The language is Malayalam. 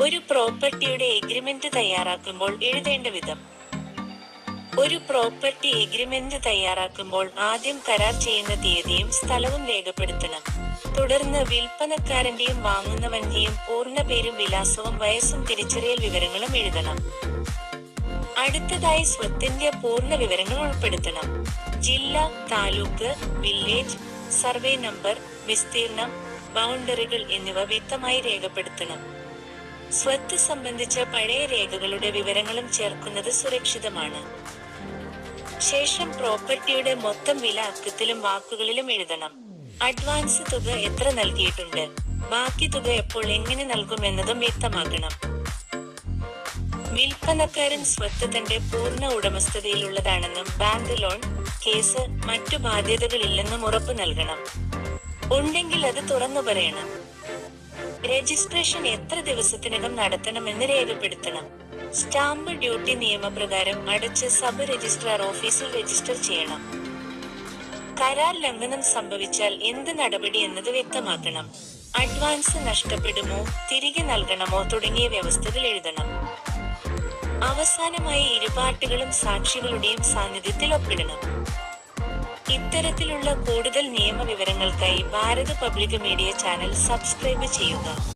ഒരു പ്രോപ്പർട്ടിയുടെ എഗ്രിമെന്റ് തയ്യാറാക്കുമ്പോൾ എഴുതേണ്ട വിധം. ഒരു പ്രോപ്പർട്ടി എഗ്രിമെന്റ് തയ്യാറാക്കുമ്പോൾ ആദ്യം കരാർ ചെയ്യുന്ന തീയതിയും സ്ഥലവും രേഖപ്പെടുത്തണം. തുടർന്ന് വിൽപ്പനക്കാരന്റെയും വാങ്ങുന്നവന്റെയും പൂർണ്ണ പേരും വിലാസവും വയസ്സും തിരിച്ചറിയൽ വിവരങ്ങളും എഴുതണം. അടുത്തതായി സ്വത്തിന്റെ പൂർണ്ണ വിവരങ്ങൾ ഉൾപ്പെടുത്തണം. ജില്ല, താലൂക്ക്, വില്ലേജ്, സർവേ നമ്പർ, വിസ്തീർണം, ബൗണ്ടറികൾ എന്നിവ വ്യക്തമായി രേഖപ്പെടുത്തണം. സ്വത്ത് സംബന്ധിച്ച പഴയ രേഖകളുടെ വിവരങ്ങളും ചേർക്കുന്നത് സുരക്ഷിതമാണ്. ശേഷം പ്രോപ്പർട്ടിയുടെ മൊത്തം വില അക്കത്തിലും വാക്കുകളിലും എഴുതണം. അഡ്വാൻസ് തുക എത്ര നൽകിയിട്ടുണ്ട്, ബാക്കി തുക എപ്പോൾ എങ്ങനെ നൽകുമെന്നതും വ്യക്തമാക്കണം. വിൽപ്പനക്കാരൻ സ്വത്ത് തന്റെ പൂർണ്ണ ഉടമസ്ഥതയിലുള്ളതാണെന്നും ബാങ്ക് ലോൺ, കേസ്, മറ്റു ബാധ്യതകളില്ലെന്നും ഉറപ്പു നൽകണം. ഉണ്ടെങ്കിൽ അത് തുറന്നു പറയണം. രജിസ്ട്രേഷൻ എത്ര ദിവസത്തിനകം നടത്തണമെന്ന് രേഖപ്പെടുത്തണം. സ്റ്റാമ്പ് ഡ്യൂട്ടി നിയമപ്രകാരം അടച്ച് സബ് രജിസ്ട്രാർ ഓഫീസിൽ രജിസ്റ്റർ ചെയ്യണം. കരാർ ലംഘനം സംഭവിച്ചാൽ എന്ത് നടപടി എന്നത് വ്യക്തമാക്കണം. അഡ്വാൻസ് നഷ്ടപ്പെടുമോ, തിരികെ നൽകണമോ തുടങ്ങിയ വ്യവസ്ഥകൾ എഴുതണം. അവസാനമായി ഇരുപാർട്ടികളും സാക്ഷികളുടെയും സാന്നിധ്യത്തിൽ ഒപ്പിടണം. ഇത്തരത്തിലുള്ള കൂടുതൽ നിയമവിവരങ്ങൾക്കായി Bharat public media channel subscribe ചെയ്യുക.